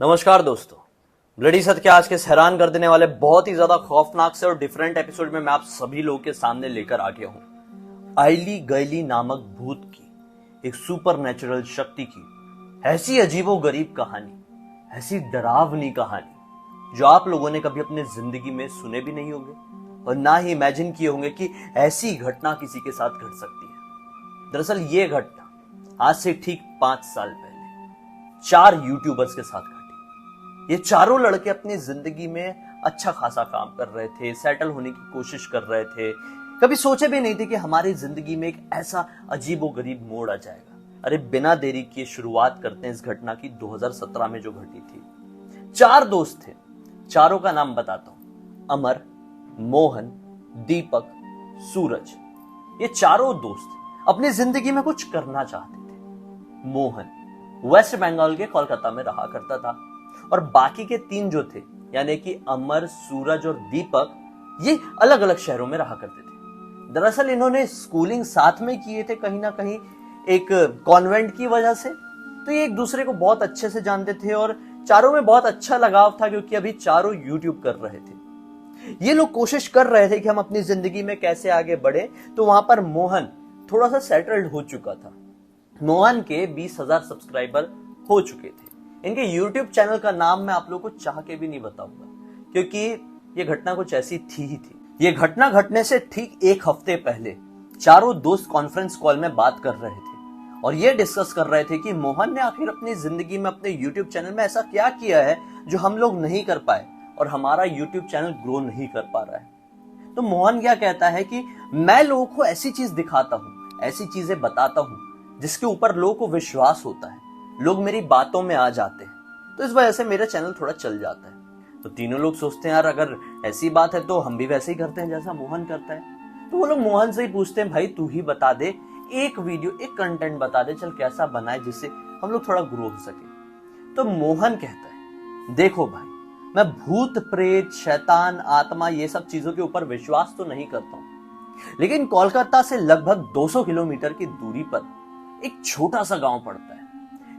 नमस्कार दोस्तों, ब्लडी सत्य के आज के हैरान कर देने वाले बहुत ही ज्यादा खौफनाक से और डिफरेंट एपिसोड में मैं आप सभी लोगों के सामने लेकर आ गया हूं आइली गैली नामक भूत की एक सुपर नेचुरल शक्ति की ऐसी अजीबो गरीब कहानी, ऐसी डरावनी कहानी जो आप लोगों ने कभी अपने जिंदगी में सुने भी नहीं होंगे और ना ही इमेजिन किए होंगे कि ऐसी घटना किसी के साथ घट सकती है। दरअसल ये घटना आज से ठीक 5 साल पहले 4 यूट्यूबर्स के साथ घटी। ये चारों लड़के अपनी जिंदगी में अच्छा खासा काम कर रहे थे, सेटल होने की कोशिश कर रहे थे। कभी सोचे भी नहीं थे कि हमारी जिंदगी में एक ऐसा अजीबोगरीब मोड़ आ जाएगा। अरे बिना देरी किए शुरुआत करते हैं इस घटना की 2017 में जो घटी थी। 4 दोस्त थे, चारों का नाम बताता हूं। अमर, मोहन, दीपक, सूरज। ये चारों दोस्त अपनी जिंदगी में कुछ करना चाहते थे। मोहन वेस्ट बंगाल के कोलकाता में रहा करता था और बाकी के 3 जो थे यानी कि अमर, सूरज और दीपक, ये अलग अलग शहरों में रहा करते थे। दरअसल इन्होंने स्कूलिंग साथ में किए थे, कहीं ना कहीं एक कॉन्वेंट की वजह से, तो ये एक दूसरे को बहुत अच्छे से जानते थे और चारों में बहुत अच्छा लगाव था क्योंकि अभी चारों यूट्यूब कर रहे थे। ये लोग कोशिश कर रहे थे कि हम अपनी जिंदगी में कैसे आगे बढ़े। तो वहां पर मोहन थोड़ा सा सेटल्ड हो चुका था। मोहन के 20,000 सब्सक्राइबर हो चुके थे। इनके YouTube चैनल का नाम मैं आप लोगों को चाह के भी नहीं बताऊंगा क्योंकि ये घटना कुछ ऐसी थी ही थी। ये घटना घटने से ठीक 1 हफ्ते पहले चारों दोस्त कॉन्फ्रेंस कॉल में बात कर रहे थे और ये डिस्कस कर रहे थे कि मोहन ने आखिर अपनी जिंदगी में अपने YouTube चैनल में ऐसा क्या किया है जो हम लोग नहीं कर पाए और हमारा YouTube चैनल ग्रो नहीं कर पा रहा है। तो मोहन क्या कहता है कि मैं लोगों को ऐसी चीज दिखाता हूं, ऐसी चीजें बताता हूं जिसके ऊपर लोगों को विश्वास होता है, लोग मेरी बातों में आ जाते हैं, तो इस वजह से मेरा चैनल थोड़ा चल जाता है। तो तीनों लोग सोचते हैं यार अगर ऐसी बात है तो हम भी वैसे ही करते हैं जैसा मोहन करता है। तो वो लोग मोहन से ही पूछते हैं, भाई तू ही बता दे, एक वीडियो, एक कंटेंट बता दे, चल कैसा बनाए जिससे हम लोग थोड़ा ग्रो हो सके। तो मोहन कहता है, देखो भाई, मैं भूत प्रेत, शैतान, आत्मा, ये सब चीजों के ऊपर विश्वास तो नहीं करता हूं, लेकिन कोलकाता से लगभग 200 किलोमीटर की दूरी पर एक छोटा सा गांव पड़ता है।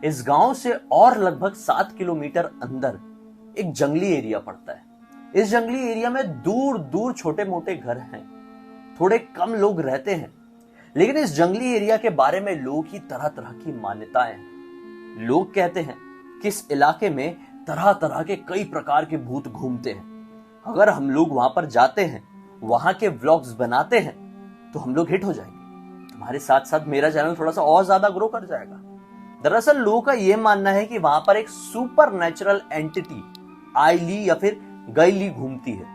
इस गांव से और लगभग 7 किलोमीटर अंदर एक जंगली एरिया पड़ता है। इस जंगली एरिया में दूर दूर छोटे मोटे घर हैं, थोड़े कम लोग रहते हैं, लेकिन इस जंगली एरिया के बारे में लोगों की तरह तरह की मान्यताएं हैं। लोग कहते हैं कि इस इलाके में तरह तरह के कई प्रकार के भूत घूमते हैं। अगर हम लोग वहां पर जाते हैं, वहां के व्लॉग्स बनाते हैं, तो हम लोग हिट हो जाएंगे। तुम्हारे साथ साथ मेरा चैनल थोड़ा सा और ज्यादा ग्रो कर जाएगा। दरअसल लोगों का यह मानना है कि वहां पर एक सुपर नेचुरल एंटिटी आइली या फिर गैली घूमती है।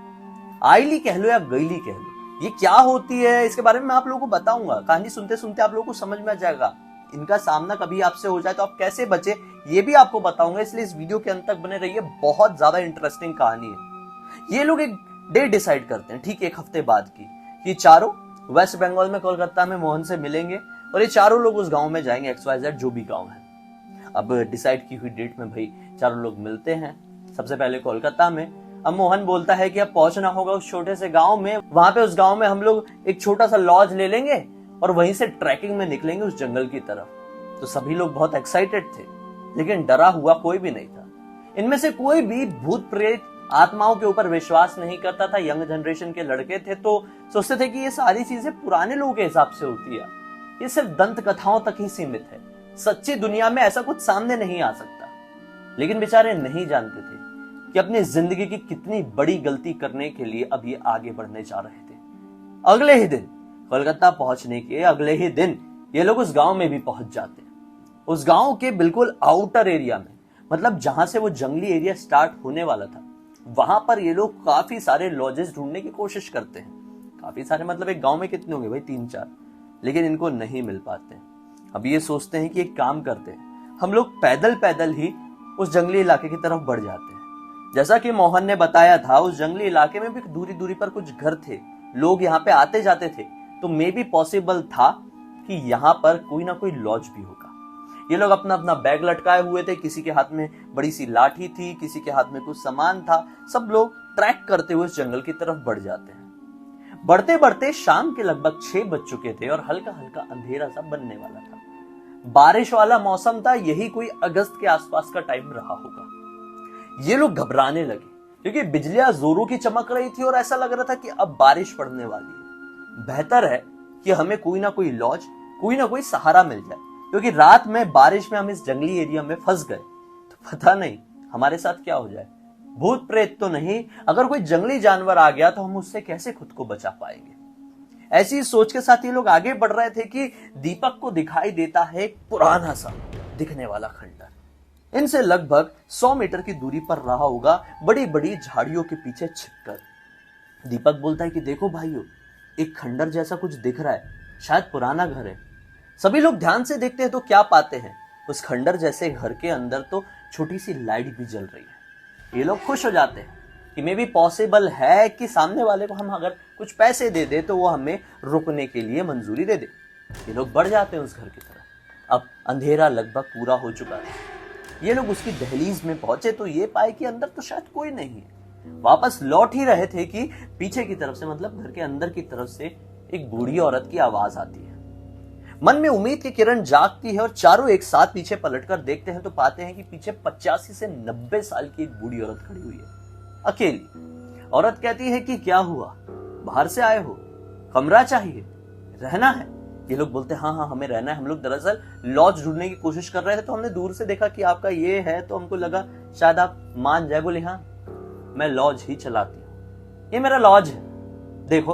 आइली कह लो या गैली कह लो, ये क्या होती है इसके बारे में मैं आप लोगों को बताऊंगा। कहानी सुनते सुनते आप लोगों को समझ में आ जाएगा। इनका सामना कभी आपसे हो जाए तो आप कैसे बचे ये भी आपको बताऊंगा, इसलिए इस वीडियो के अंत तक बने रहिए। बहुत ज्यादा इंटरेस्टिंग कहानी है। ये लोग एक डेट डिसाइड करते हैं ठीक 1 हफ्ते बाद की, कि चारों वेस्ट बंगाल में कोलकाता में मोहन से मिलेंगे और ये चारों लोग उस गांव में जाएंगे, XYZ जो भी गांव है। अब डिसाइड की हुई डेट में भाई चारों लोग मिलते हैं, सबसे पहले कोलकाता में। अब मोहन बोलता है कि अब पहुंचना होगा उस छोटे से गांव में, वहां पे उस गांव में हम लोग एक छोटा सा लॉज ले लेंगे और वहीं से ट्रैकिंग में निकलेंगे उस जंगल की तरफ। तो सभी लोग बहुत एक्साइटेड थे, लेकिन डरा हुआ कोई भी नहीं था। इनमें से कोई भी भूत प्रेत आत्माओं के ऊपर विश्वास नहीं करता था। यंग जनरेशन के लड़के थे तो सोचते थे कि ये सारी चीजें पुराने लोगों के हिसाब से होती है, ये सिर्फ दंत कथाओं तक ही सीमित है, सच्ची दुनिया में ऐसा कुछ सामने नहीं आ सकता। लेकिन बेचारे नहीं जानते थे कि अपनी जिंदगी की कितनी बड़ी गलती करने के लिए अब ये आगे बढ़ने जा रहे थे। अगले ही दिन कोलकाता पहुंचने के अगले ही दिन ये लोग उस गांव में भी पहुंच जाते हैं। उस गांव के बिल्कुल आउटर एरिया में, मतलब जहां से वो जंगली एरिया स्टार्ट होने वाला था, वहां पर ये लोग काफी सारे लॉजेस ढूंढने की कोशिश करते हैं। काफी सारे मतलब एक गांव में कितने होंगे भाई, 3-4, लेकिन इनको नहीं मिल पाते। अब ये सोचते हैं कि एक काम करते हैं, हम लोग पैदल पैदल ही उस जंगली इलाके की तरफ बढ़ जाते हैं। जैसा कि मोहन ने बताया था, उस जंगली इलाके में भी दूरी दूरी पर कुछ घर थे, लोग यहाँ पे आते जाते थे, तो मे भी पॉसिबल था कि यहाँ पर कोई ना कोई लॉज भी होगा। ये लोग अपना अपना बैग लटकाए हुए थे, किसी के हाथ में बड़ी सी लाठी थी, किसी के हाथ में कुछ सामान था। सब लोग ट्रैक करते हुए उस जंगल की तरफ बढ़ जाते हैं। बढ़ते बढ़ते शाम के लगभग 6 बज चुके थे और हल्का हल्का अंधेरा सा बनने वाला था। बारिश वाला मौसम था, यही कोई अगस्त के आसपास का टाइम रहा होगा। ये लोग घबराने लगे क्योंकि बिजलियां जोरों की चमक रही थी और ऐसा लग रहा था कि अब बारिश पड़ने वाली है। बेहतर है कि हमें कोई ना कोई लॉज, कोई ना कोई सहारा मिल जाए, क्योंकि रात में बारिश में हम इस जंगली एरिया में फंस गए तो पता नहीं हमारे साथ क्या हो जाए। भूत प्रेत तो नहीं, अगर कोई जंगली जानवर आ गया तो हम उससे कैसे खुद को बचा पाएंगे। ऐसी सोच के साथ ये लोग आगे बढ़ रहे थे कि दीपक को दिखाई देता है एक पुराना सा दिखने वाला खंडर। इनसे लगभग 100 मीटर की दूरी पर रहा होगा, बड़ी बड़ी झाड़ियों के पीछे छिपकर। दीपक बोलता है कि देखो भाइयों, एक खंडर जैसा कुछ दिख रहा है, शायद पुराना घर है। सभी लोग ध्यान से देखते हैं तो क्या पाते हैं, उस खंडर जैसे घर के अंदर तो छोटी सी लाइट भी जल रही है। ये लोग खुश हो जाते हैं कि मे भी पॉसिबल है कि सामने वाले को हम अगर कुछ पैसे दे दे तो वो हमें रुकने के लिए मंजूरी दे दे। ये लोग बढ़ जाते हैं उस घर की तरफ। अब अंधेरा लगभग पूरा हो चुका है। ये लोग उसकी दहलीज में पहुंचे तो ये पाए कि अंदर तो शायद कोई नहीं है। वापस लौट ही रहे थे कि पीछे की तरफ से, मतलब घर के अंदर की तरफ से एक बूढ़ी औरत की आवाज आती है। मन में उम्मीद की किरण जागती है और चारों एक साथ पीछे पलटकर देखते हैं तो पाते हैं कि पीछे 85 से 90 साल की एक बूढ़ी औरत खड़ी हुई है, अकेली। औरत कहती है कि क्या हुआ, बाहर से आए हो, कमरा चाहिए, रहना है? ये लोग बोलते हैं हाँ हाँ हमें रहना है। हम लोग दरअसल लॉज ढूंढने की कोशिश कर रहे थे तो हमने दूर से देखा कि आपका ये है तो हमको लगा शायद आप मान जाए। बोले हाँ मैं लॉज ही चलाती हूं, ये मेरा लॉज है। देखो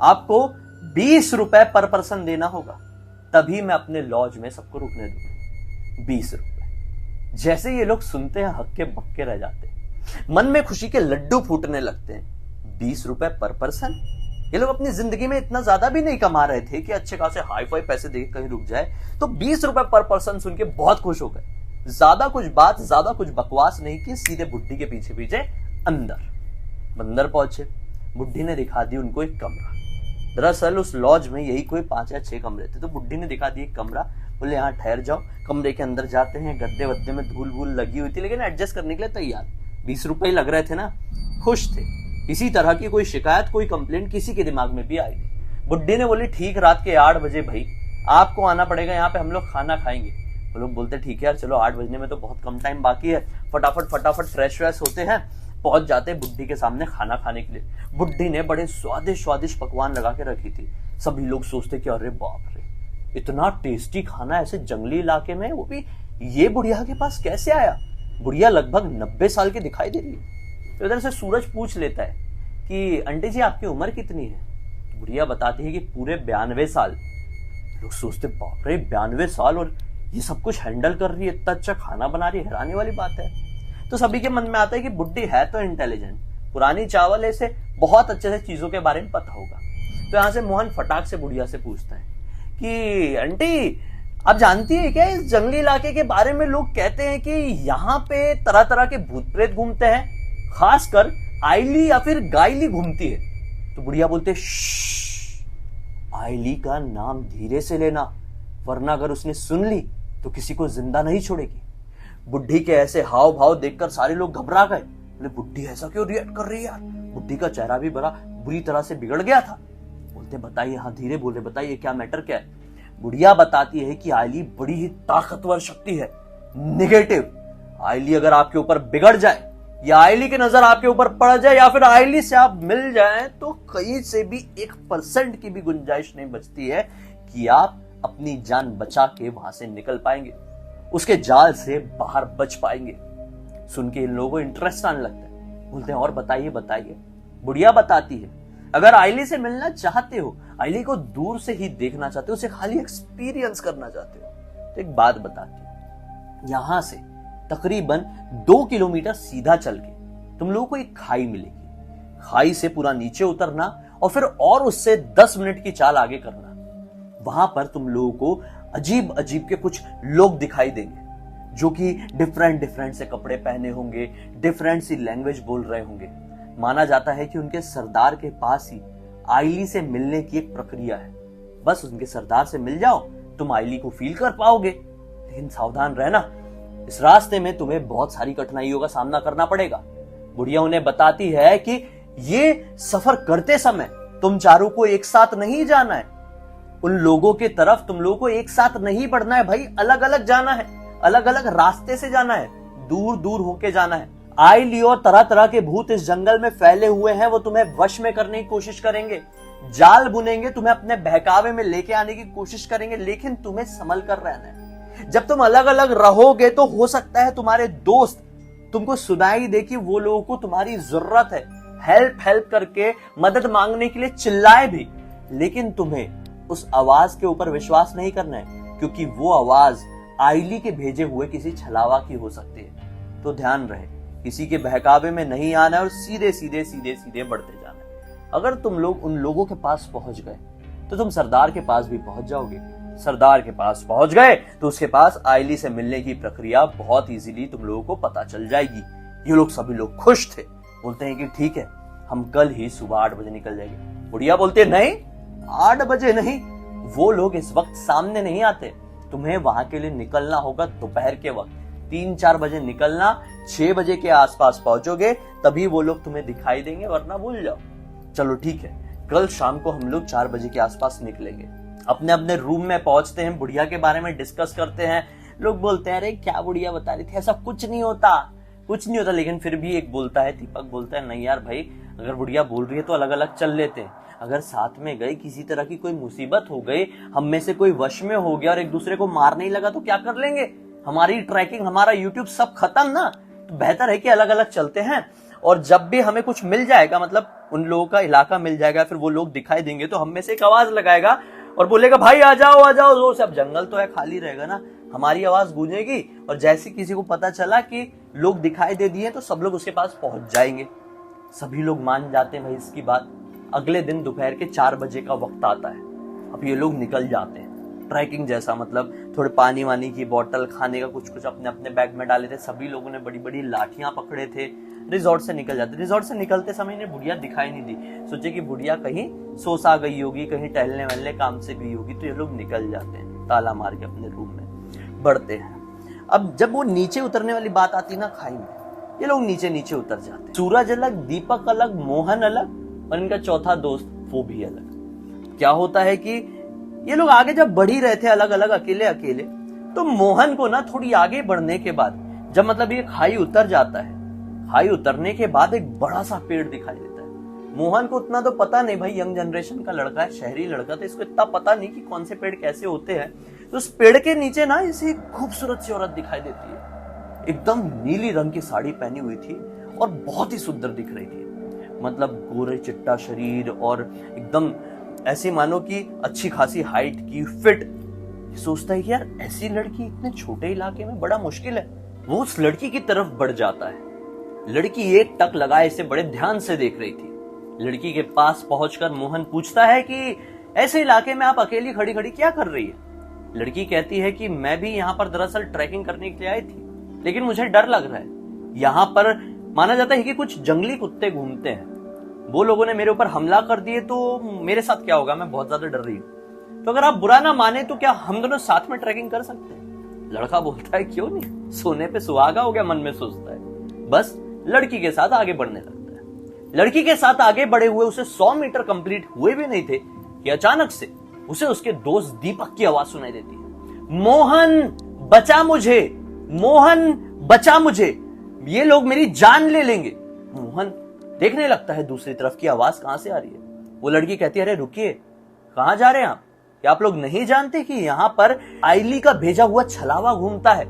आपको 20 रुपए पर पर्सन देना होगा, तभी मैं अपने लॉज में सबको रुकने दूंगा। 20 रुपए। जैसे ये लोग सुनते हैं हक्के बक्के रह जाते हैं, मन में खुशी के लड्डू फूटने लगते हैं। 20 रुपए पर पर्सन। ये लोग अपनी जिंदगी में इतना ज्यादा भी नहीं कमा रहे थे कि अच्छे खासे हाई फाई पैसे देके कहीं रुक जाए, तो 20 रुपए पर पर्सन सुन के बहुत खुश हो गए। ज्यादा कुछ बात, ज्यादा कुछ बकवास नहीं की, सीधे बुड्ढी के पीछे पीछे अंदर पहुंचे। बुड्ढी ने दिखा दी उनको एक कमरा। दरअसल उस लॉज में यही कोई 5 या 6 कमरे थे, तो बुड्ढी ने दिखा दी एक कमरा। बोले यहाँ ठहर जाओ। कमरे के अंदर जाते हैं, गद्दे वद्दे में धूल वूल लगी हुई थी, लेकिन एडजस्ट करने के लिए तैयार। 20 रुपए लग रहे थे ना, खुश थे। इसी तरह की कोई शिकायत, कोई कंप्लेंट किसी के दिमाग में भी आई। बुड्ढी ने बोली ठीक रात के 8 बजे भाई आपको आना पड़ेगा, यहाँ पे हम लोग खाना खाएंगे। वो लोग बोलते ठीक है यार चलो, 8 बजने में तो बहुत कम टाइम बाकी है, फटाफट फ्रेश व्रेश होते हैं, पहुंच जाते बुड्ढी के सामने खाना खाने के लिए। बुड्ढी ने बड़े स्वादिष्ट पकवान लगा के रखी थी। सभी लोग सोचते कि अरे बाप रे, इतना टेस्टी खाना ऐसे जंगली इलाके में, वो भी ये बुढ़िया के पास कैसे आया? बुढ़िया लगभग 90 साल की दिखाई दे रही है। तो इधर से सूरज पूछ लेता है कि आंटी जी आपकी उम्र कितनी है? तो बुढ़िया बताती है कि पूरे 92 साल। लोग सोचते बाप रे 92 साल और ये सब कुछ हैंडल कर रही है, इतना अच्छा खाना बना रही है, हैरानी वाली बात है। तो सभी के मन में आता है कि बुड्ढी है तो इंटेलिजेंट, पुरानी चावल है, इसे बहुत अच्छे से चीजों के बारे में पता होगा। तो यहां से मोहन फटाक से बुढ़िया से पूछता है कि आंटी आप जानती है क्या, इस जंगली इलाके के बारे में लोग कहते हैं कि यहाँ पे तरह तरह के भूत प्रेत घूमते हैं, खासकर आइली या फिर गाइली घूमती है। तो बुढ़िया बोलते आइली का नाम धीरे से लेना, वरना अगर उसने सुन ली तो किसी को जिंदा नहीं छोड़ेगी। बुढ़ी के ऐसे हाव भाव देखकर सारे लोग घबरा गए। बोले बुढ़ी ऐसा क्यों रिएक्ट कर रही है यार? बुढ़ी का चेहरा भी बड़ा बुरी तरह से बिगड़ गया था। बोलते बताइए, हाँ धीरे बोले, बताइए क्या मैटर क्या है? बुढ़िया बताती है कि आइली बड़ी ही ताकतवर शक्ति है, नेगेटिव। आइली अगर आपके ऊपर बिगड़ जाए या आइली की नजर आपके ऊपर पड़ जाए या फिर आइली से आप मिल जाएं तो कहीं से भी 1% की भी गुंजाइश नहीं बचती है कि आप अपनी जान बचा के वहां से निकल पाएंगे, उसके जाल से बाहर बच पाएंगे। सुन के इन लोगों को इंटरेस्ट आने लगता है। बोलते हैं और बताइए बताइए। बुढ़िया बताती है अगर आइली से मिलना चाहते हो, आइली को दूर से ही देखना चाहते हो, उसे खाली एक्सपीरियंस करना चाहते हो, तो एक बात बताती हूं। यहां से तकरीबन 2 किलोमीटर सीधा चल के तुम लोगों को एक खाई मिलेगी। खाई से पूरा नीचे उतरना और फिर और उससे 10 मिनट की चाल आगे करना। वहां पर तुम लोगों को अजीब अजीब के कुछ लोग दिखाई देंगे जो कि डिफरेंट से कपड़े पहने होंगे, डिफरेंट सी लैंग्वेज बोल रहे होंगे। माना जाता है कि उनके सरदार के पास ही आइली से मिलने की एक प्रक्रिया है। बस उनके सरदार से मिल जाओ, तुम आइली को फील कर पाओगे। लेकिन सावधान रहना, इस रास्ते में तुम्हें बहुत सारी कठिनाइयों का सामना करना पड़ेगा। बुढ़िया उन्हें बताती है कि ये सफर करते समय तुम चारों को एक साथ नहीं जाना है, उन लोगों की तरफ तुम लोगों को एक साथ नहीं बढ़ना है भाई, अलग अलग जाना है, अलग अलग रास्ते से जाना है, दूर दूर होके जाना है। आइली और तरह तरह के भूत इस जंगल में फैले हुए हैं, वो तुम्हें वश में करने की कोशिश करेंगे, जाल बुनेंगे, तुम्हें अपने बहकावे में लेके आने की कोशिश करेंगे, लेकिन तुम्हें संभल कर रहना है। जब तुम अलग अलग रहोगे तो हो सकता है तुम्हारे दोस्त तुमको सुनाई दे कि वो लोगों को तुम्हारी जरूरत है, हेल्प हेल्प करके मदद मांगने के लिए चिल्लाए भी, लेकिन तुम्हें उस आवाज के ऊपर विश्वास नहीं करना है, क्योंकि वो आवाज आइली के भेजे हुए किसी छलावा की हो सकती है। तो ध्यान रहे, किसी के बहकावे में नहीं आना है और सीधे सीधे सीधे सीधे बढ़ते जाना है। अगर तुम लोग उन लोगों के पास पहुंच गए तो तुम सरदार के पास भी पहुंच जाओगे। सरदार के पास पहुंच गए तो उसके पास आइली से मिलने की प्रक्रिया बहुत इजीली तुम लोगों को पता चल जाएगी। ये लोग सभी लोग खुश थे, बोलते हैं कि ठीक है, हम कल ही सुबह 8 बजे निकल जाएंगे। बुढ़िया बोलते नहीं, 8 बजे नहीं, वो लोग इस वक्त सामने नहीं आते, तुम्हें वहां के लिए निकलना होगा दोपहर के वक्त, 3-4 बजे निकलना, 6 बजे के आसपास पहुंचोगे तभी वो लोग तुम्हें दिखाई देंगे, वरना भूल जाओ। चलो ठीक है, कल शाम को हम लोग 4 बजे के आसपास निकलेंगे। अपने अपने रूम में पहुंचते हैं, बुढ़िया के बारे में डिस्कस करते हैं। लोग बोलते हैं अरे क्या बुढ़िया बता रही थी, ऐसा कुछ नहीं होता, कुछ नहीं होता। लेकिन फिर भी एक बोलता है, दीपक बोलता है, नहीं यार भाई, अगर बुढ़िया बोल रही है तो अलग अलग चल लेते हैं। अगर साथ में गए, किसी तरह की कोई मुसीबत हो गई, हम में से कोई वश में हो गया और एक दूसरे को मार नहीं लगा तो क्या कर लेंगे? हमारी ट्रैकिंग, हमारा यूट्यूब सब खत्म ना। तो बेहतर है कि अलग अलग चलते हैं, और जब भी हमें कुछ मिल जाएगा, मतलब उन लोगों का इलाका मिल जाएगा, फिर वो लोग दिखाई देंगे तो हम में से एक आवाज लगाएगा और बोलेगा भाई आ जाओ आ जाओ। जोर से, अब जंगल तो है, खाली रहेगा ना, हमारी आवाज गूंजेगी, और जैसे किसी को पता चला कि लोग दिखाई दे दिए तो सब लोग उसके पास पहुंच जाएंगे। सभी लोग मान जाते हैं भाई इसकी बात। अगले दिन दोपहर के 4 बजे का वक्त आता है। अब ये लोग निकल जाते हैं ट्रैकिंग जैसा, मतलब थोड़े पानी वानी की बोतल, खाने का कुछ कुछ अपने अपने बैग में डाले थे। सभी लोगों ने बड़ी बड़ी लाठियां पकड़े थे। रिजॉर्ट से निकल जाते। रिजॉर्ट से निकलते समय इन्हें बुढ़िया दिखाई नहीं दी। सोचे कि बुढ़िया कहीं सोस आ गई होगी, कहीं टहलने वहलने काम से गई होगी, तो ये लोग निकल जाते हैं ताला मार के अपने रूम में बढ़ते हैं। अब जब वो नीचे उतरने वाली बात आती ना खाई में, ये लोग नीचे नीचे उतर जाते हैं। सूरज अलग, दीपक अलग, मोहन अलग, और इनका चौथा दोस्त वो भी अलग। क्या होता है कि ये लोग आगे जब बढ़ ही रहे थे अलग अलग, अकेले अकेले, तो मोहन को ना थोड़ी आगे बढ़ने के बाद, जब मतलब ये खाई उतर जाता है, खाई उतरने के बाद एक बड़ा सा पेड़ दिखाई देता है। मोहन को उतना तो पता नहीं, भाई यंग जनरेशन का लड़का है, शहरी लड़का, तो इसको इतना पता नहीं कि कौन से पेड़ कैसे होते हैं। तो उस पेड़ के नीचे ना इसे खूबसूरत सी औरत दिखाई देती है। एकदम नीली रंग की साड़ी पहनी हुई थी और बहुत ही सुंदर दिख रही थी। मतलब गोरे चिट्टा शरीर और एकदम ऐसी मानो कि अच्छी खासी हाइट की, फिट। सोचता है कि यार ऐसी लड़की इतने छोटे इलाके में बड़ा मुश्किल है। वो उस लड़की की तरफ बढ़ जाता है। लड़की एक टक लगाए इसे बड़े ध्यान से देख रही थी। लड़की के पास पहुंचकर मोहन पूछता है कि ऐसे इलाके में आप अकेली खड़ी खड़ी क्या कर रही है? लड़की कहती है कि मैं भी यहाँ पर दरअसल ट्रैकिंग करने के लिए आई थी, लेकिन मुझे डर लग रहा है। यहाँ पर माना जाता है कि कुछ जंगली कुत्ते घूमते हैं, वो लोगों ने मेरे ऊपर हमला कर दिए तो मेरे साथ क्या होगा, मैं बहुत ज्यादा डर रही हूँ। तो अगर आप बुरा ना माने तो क्या हम दोनों साथ में ट्रैकिंग कर सकते हैं? लड़का बोलता है क्यों नहीं, सोने पे सुहागा हो गया, मन में सोचता है। बस लड़की के साथ आगे बढ़ने लगता है। लड़की के साथ आगे बढ़े हुए उसे 100 मीटर कंप्लीट हुए भी नहीं थे कि अचानक से उसे उसके दोस्त दीपक की आवाज सुनाई देती है। मोहन बचा मुझे, मोहन बचा मुझे, ये लोग मेरी जान ले लेंगे। मोहन देखने लगता है दूसरी तरफ की आवाज कहां से आ रही है। वो लड़की कहती है अरे रुकिए, कहां जा रहे हैं आप? क्या आप लोग नहीं जानते कि यहां पर आइली का भेजा हुआ छलावा घूमता है?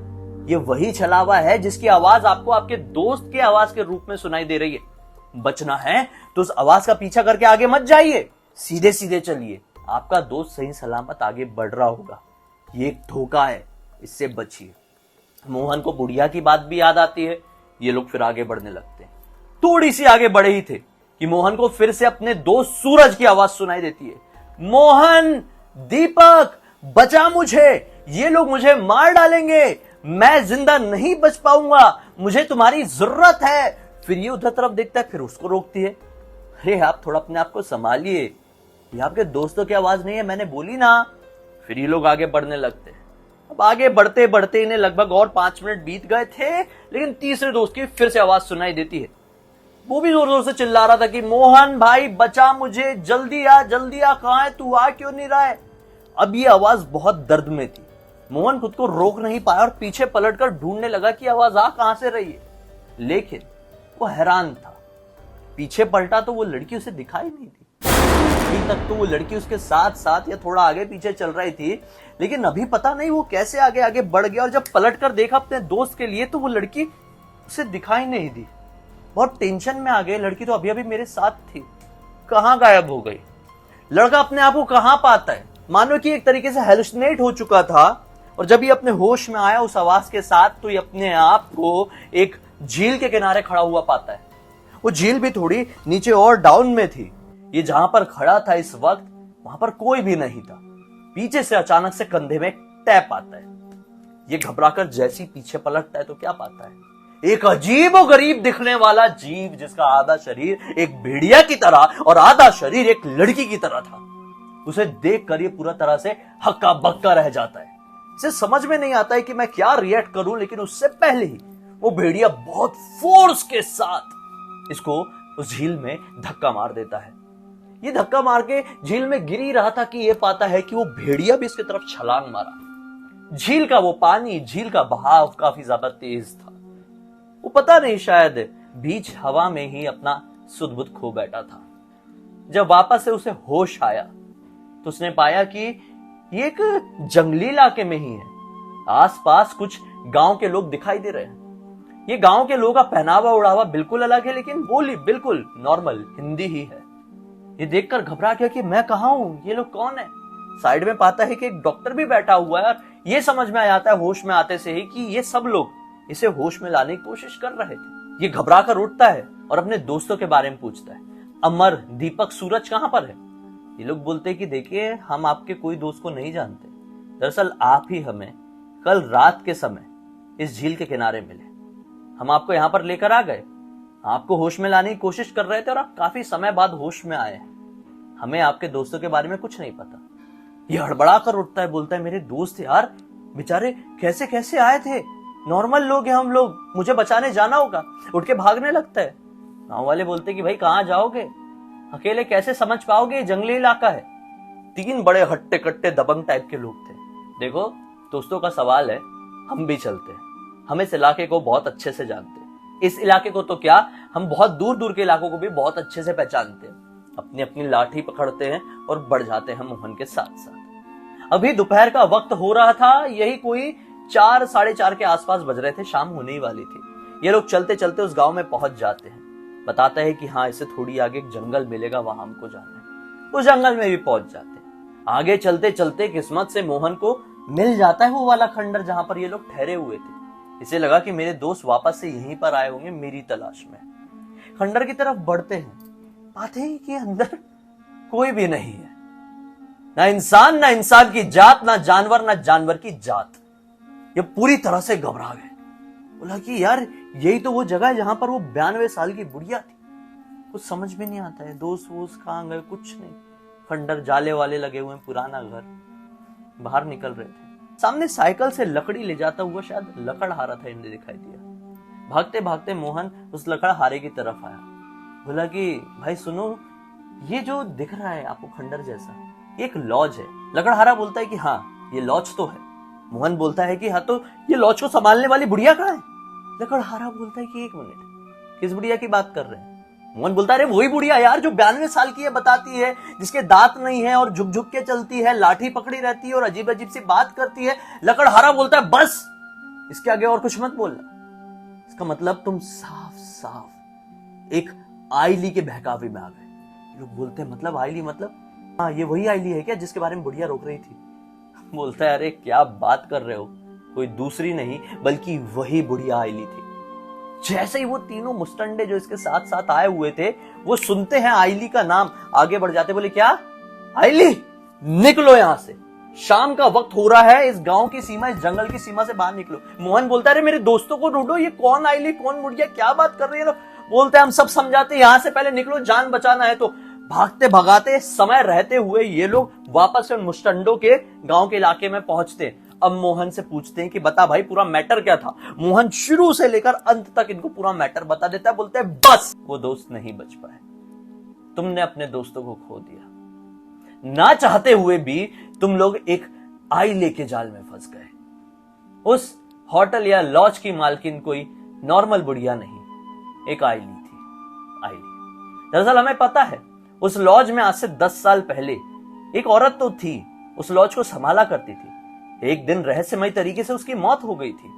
ये वही छलावा है जिसकी आवाज आपको आपके दोस्त की आवाज के रूप में सुनाई दे रही है। बचना है तो उस आवाज का पीछा करके आगे मत जाइए, सीधे सीधे चलिए, आपका दोस्त सही सलामत आगे बढ़ रहा होगा। ये एक धोखा है, इससे बचिए। मोहन को बुढ़िया की बात भी याद आती है। ये लोग फिर आगे बढ़ने लगते हैं। थोड़ी सी आगे बढ़े ही थे कि मोहन को फिर से अपने दोस्त सूरज की आवाज सुनाई देती है। मोहन, दीपक, बचा मुझे, ये लोग मुझे मार डालेंगे, मैं जिंदा नहीं बच पाऊंगा, मुझे तुम्हारी जरूरत है। फिर ये उधर तरफ देखता है, फिर उसको रोकती है। अरे आप थोड़ा अपने आप को संभालिए, ये आपके दोस्तों की आवाज नहीं है, मैंने बोली ना। फिर ये लोग आगे बढ़ने लगते हैं। अब आगे बढ़ते बढ़ते इन्हें लगभग और 5 मिनट बीत गए थे, लेकिन तीसरे दोस्त की फिर से आवाज सुनाई देती है। वो भी जोर जोर से चिल्ला रहा था कि मोहन भाई बचा मुझे, जल्दी आ, कहां है तू, आ क्यों नहीं रहा है? अब ये आवाज बहुत दर्द में थी। मोहन खुद को रोक नहीं पाया और पीछे पलटकर ढूंढने लगा कि आवाज आ कहां से रही है। लेकिन वो हैरान था। पीछे पलटा तो वो लड़की उसे दिखाई नहीं दी। अभी तक तो वो लड़की उसके साथ साथ या थोड़ा आगे पीछे चल रही थी, लेकिन अभी पता नहीं वो कैसे आगे आगे बढ़ गया, और जब पलट कर देखा अपने दोस्त के लिए तो वो लड़की उसे दिखाई नहीं दी। बहुत टेंशन में आ गए, लड़की तो अभी अभी मेरे साथ थी, कहां गायब हो गई। लड़का अपने आप को कहां पाता है, मानो कि एक तरीके से हेलुसिनेट हो चुका था, और जब ये अपने होश में आया उस आवाज के साथ, तो ये अपने आप को एक झील के किनारे खड़ा हुआ पाता है। वो झील भी थोड़ी नीचे और डाउन में थी। ये जहां पर खड़ा था इस वक्त, वहां पर कोई भी नहीं था। पीछे से अचानक से कंधे में टैप आता है। ये घबराकर जैसी पीछे पलटता है तो क्या पाता है, एक अजीब और गरीब दिखने वाला जीव, जिसका आधा शरीर एक भेड़िया की तरह और आधा शरीर एक लड़की की तरह था। उसे देखकर ये पूरा तरह से हक्का बक्का रह जाता है। इसे समझ में नहीं आता है कि मैं क्या रिएक्ट करूं, लेकिन उससे पहले ही वो भेड़िया बहुत फोर्स के साथ इसको उस झील में धक्का मार देता है। ये धक्का मार के झील में गिर ही रहा था कि ये पाता है कि वो भेड़िया भी इसकी तरफ छलांग मारा। झील का वो पानी, झील का बहाव काफी ज्यादा तेज था। वो पता नहीं, शायद बीच हवा में ही अपना सुध-बुध खो बैठा था। जब वापस से उसे होश आया तो उसने पाया कि ये एक जंगली इलाके में ही है। आसपास कुछ गांव के लोग दिखाई दे रहे हैं। ये गांव के लोगों का पहनावा उड़ावा बिल्कुल अलग है, लेकिन बोली बिल्कुल नॉर्मल हिंदी ही है। ये देखकर घबरा गया कि मैं कहां हूं, ये लोग कौन है। साइड में पाता है कि एक डॉक्टर भी बैठा हुआ है, और ये समझ में आ जाता है होश में आते से ही कि ये सब लोग इसे होश में लाने की कोशिश कर रहे थे। ये घबरा कर उठता है और अपने दोस्तों के बारे में पूछता है, अमर, दीपक, सूरज कहां पर है। ये लोग बोलते हैं कि देखिए, हम आपके कोई दोस्त को नहीं जानते। दरअसल आप ही हमें कल रात के समय इस झील के किनारे मिले। हम आपको यहां पर लेकर आ गए, आपको होश में लाने की कोशिश कर रहे थे, और आप काफी समय बाद होश में आए हैं। हमें आपके दोस्तों के बारे में कुछ नहीं पता। ये हड़बड़ा कर उठता है, बोलता है, मेरे दोस्त यार, बेचारे कैसे कैसे आए थे, नॉर्मल लोग हैं हम लोग, मुझे बचाने जाना होगा। उठ के भागने लगता है। गांव वाले बोलते कि भाई कहां जाओगे, अकेले कैसे समझ पाओगे, जंगली इलाका है। 3 बड़े हट्टे कट्टे दबंग टाइप के लोग थे। देखो, दोस्तों का सवाल है, हम भी चलते हैं, हम इस इलाके को बहुत अच्छे से जानते हैं। इस इलाके को तो क्या, हम बहुत दूर दूर के इलाकों को भी बहुत अच्छे से पहचानते हैं। अपनी अपनी लाठी पकड़ते हैं और बढ़ जाते हैं मोहन के साथ साथ। अभी दोपहर का वक्त हो रहा था, यही कोई 4 साढ़े 4 के आसपास बज रहे थे, शाम होने ही वाली थी। ये लोग चलते चलते उस गांव में पहुंच जाते हैं। बताता है कि हाँ, इससे थोड़ी आगे एक जंगल मिलेगा, वहां हमको जाना है। उस जंगल में भी पहुंच जाते हैं। आगे चलते चलते किस्मत से मोहन को मिल जाता है वो वाला खंडर जहां पर ये लोग ठहरे हुए थे। इसे लगा कि मेरे दोस्त वापस से यहीं पर आए होंगे मेरी तलाश में। खंडर की तरफ बढ़ते हैं, पाते हैं कि अंदर कोई भी नहीं है, ना इंसान की जात, ना जानवर की जात। ये पूरी तरह से घबरा गए। बोला कि यार, यही तो वो जगह है जहां पर वो 92 साल की बुढ़िया थी। कुछ समझ में नहीं आता है, दोस्त वोस्त कहां गए, कुछ नहीं। खंडर जाले वाले लगे हुए हैं, पुराना घर। बाहर निकल रहे थे, सामने साइकिल से लकड़ी ले जाता हुआ शायद लकड़हारा था, इन्हें दिखाई दिया। भागते भागते मोहन उस लकड़हारे की तरफ आया। बोला कि भाई सुनो, ये जो दिख रहा है आपको खंडर जैसा, एक लॉज है। लकड़हारा बोलता है कि हाँ, ये लॉज तो है। मोहन बोलता है कि हाँ, तो ये लॉज को संभालने वाली बुढ़िया कहाँ है। लकड़हारा बोलता है कि 1 मिनट, किस बुढ़िया की बात कर रहे हैं। मोहन बोलता है, अरे वही बुढ़िया यार जो 92 साल की है, बताती है, जिसके दांत नहीं है और झुक झुक के चलती है, लाठी पकड़ी रहती है और अजीब अजीब सी बात करती है। लकड़हारा बोलता है, बस इसके आगे और कुछ मत बोलना। इसका मतलब तुम साफ साफ एक आईली के बहकावे में आ गए। लोग बोलते हैं, मतलब आईली, मतलब हाँ, ये वही आईली है क्या जिसके बारे में बुढ़िया रोक रही थी। बोलता है, अरे क्या बात कर रहे हो, कोई दूसरी नहीं बल्कि वही बुढ़िया आईली थी। जैसे ही वो तीनों मुस्टंडे जो इसके साथ साथ आए हुए थे, वो सुनते हैं आईली का नाम, आगे बढ़ जाते, बोले क्या आईली, निकलो यहां से, शाम का वक्त हो रहा है, इस गांव की सीमा, इस जंगल की सीमा से बाहर निकलो। मोहन बोलता है, अरे मेरे दोस्तों को ढूंढो, ये कौन आईली, कौन बुढ़िया, क्या बात कर रही है। बोलते हैं, हम सब समझाते, यहां से पहले निकलो, जान बचाना है। तो भागते भगाते समय रहते हुए ये लोग वापस से मुस्टंडों के गांव के इलाके में पहुंचते। अब मोहन से पूछते हैं कि बता भाई, पूरा मैटर क्या था। मोहन शुरू से लेकर अंत तक इनको पूरा मैटर बता देता है। बोलते हैं, बस वो दोस्त नहीं बच पाए, तुमने अपने दोस्तों को खो दिया, ना चाहते हुए भी तुम लोग एक आईले के जाल में फंस गए। उस होटल या लॉज की मालकिन कोई नॉर्मल बुढ़िया नहीं, एक आइली थी। आइली, दरअसल हमें पता है उस लॉज में आज से 10 साल पहले एक औरत तो थी, उस लॉज को संभाला करती थी। एक दिन रहस्यमय तरीके से उसकी मौत हो गई थी।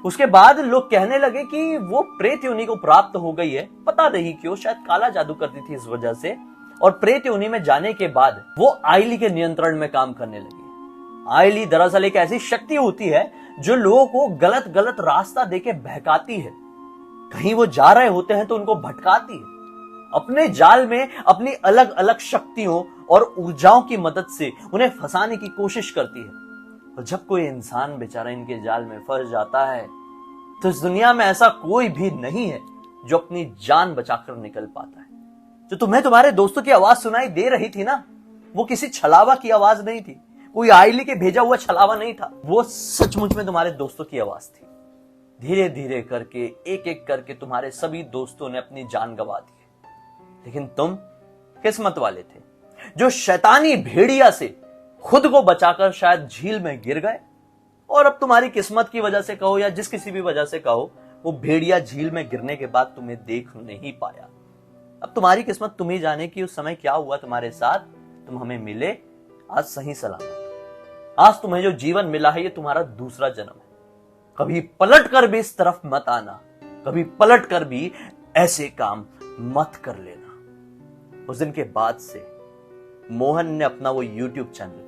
उसके बाद लोग कहने लगे कि वो प्रेत योनि को प्राप्त हो गई है, पता नहीं क्यों, शायद काला जादू करती थी इस वजह से। और प्रेत योनि में जाने के बाद वो आइली के नियंत्रण में काम करने लगी। आइली दरअसल एक ऐसी शक्ति होती है जो लोगों को गलत गलत रास्ता देके बहकाती है। कहीं वो जा रहे होते हैं तो उनको भटकाती है। अपने जाल में अपनी अलग अलग शक्तियों और ऊर्जाओं की मदद से उन्हें फंसाने की कोशिश करती है। और जब कोई इंसान बेचारा इनके जाल में फंस जाता है तो इस दुनिया में ऐसा कोई भी नहीं है जो अपनी जान बचाकर निकल पाता है। जो तुम्हें तुम्हारे दोस्तों की आवाज सुनाई दे रही थी ना, वो किसी छलावा की आवाज नहीं थी, कोई आइली के भेजा हुआ छलावा नहीं था, वो सचमुच में तुम्हारे दोस्तों की आवाज थी। धीरे धीरे करके एक एक करके तुम्हारे सभी दोस्तों ने अपनी जान गंवा दी, लेकिन तुम किस्मत वाले थे जो शैतानी भेड़िया से खुद को बचाकर शायद झील में गिर गए। और अब तुम्हारी किस्मत की वजह से कहो या जिस किसी भी वजह से कहो, वो भेड़िया झील में गिरने के बाद तुम्हें देख नहीं पाया। अब तुम्हारी किस्मत तुम ही जाने कि उस समय क्या हुआ तुम्हारे साथ। तुम हमें मिले आज सही सलामत। आज तुम्हें जो जीवन मिला है ये तुम्हारा दूसरा जन्म है। कभी पलट कर भी इस तरफ मत आना, कभी पलट कर भी ऐसे काम मत कर लेना। उस दिन के बाद से मोहन ने अपना वो YouTube चैनल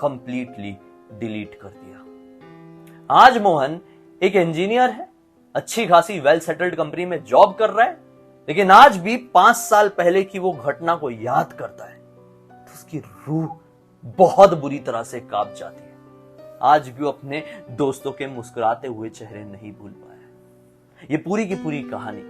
कंप्लीटली डिलीट कर दिया। आज मोहन एक इंजीनियर है, अच्छी खासी वेल सेटल्ड कंपनी में जॉब कर रहा है, लेकिन आज भी 5 साल पहले की वो घटना को याद करता है तो उसकी रूह बहुत बुरी तरह से कांप जाती है। आज भी वो अपने दोस्तों के मुस्कुराते हुए चेहरे नहीं भूल पाया। ये पूरी की पूरी कहानी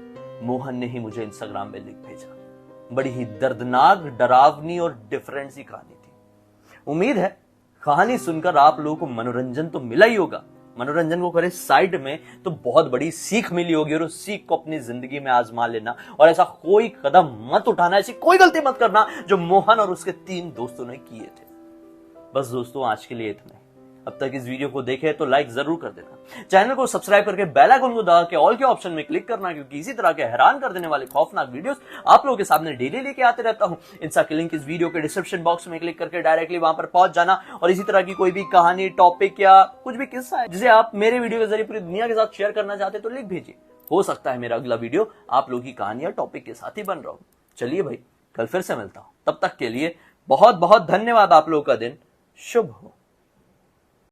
मोहन ने ही मुझे इंस्टाग्राम में लिख भेजा। बड़ी ही दर्दनाक, डरावनी और डिफरेंट सी कहानी थी। उम्मीद है कहानी सुनकर आप लोगों को मनोरंजन तो मिला ही होगा। मनोरंजन को करे साइड में तो बहुत बड़ी सीख मिली होगी, और उस सीख को अपनी जिंदगी में आजमा लेना और ऐसा कोई कदम मत उठाना, ऐसी कोई गलती मत करना जो मोहन और उसके 3 दोस्तों ने किए थे। बस दोस्तों, आज के लिए इतना ही। अब तक इस वीडियो को देखे तो लाइक जरूर कर देना, चैनल को सब्सक्राइब करके बेल आइकन को दबा के ऑल के ऑप्शन में क्लिक करना, क्योंकि इसी तरह के हैरान कर देने वाले खौफनाक वीडियोस आप लोगों के सामने डेली लेके आते रहता हूं। इंस्टा की लिंक इस वीडियो के डिस्क्रिप्शन बॉक्स में क्लिक करके डायरेक्टली वहां पर पहुंच जाना। और इसी तरह की कोई भी कहानी, टॉपिक या कुछ भी किस्सा है जिसे आप मेरे वीडियो के जरिए पूरी दुनिया के साथ शेयर करना चाहते तो लिख भेजिए। हो सकता है मेरा अगला वीडियो आप लोगों की कहानी या टॉपिक के साथ ही बन रहा हो। चलिए भाई, कल फिर से मिलता हूं, तब तक के लिए बहुत बहुत धन्यवाद। आप लोगों का दिन शुभ हो।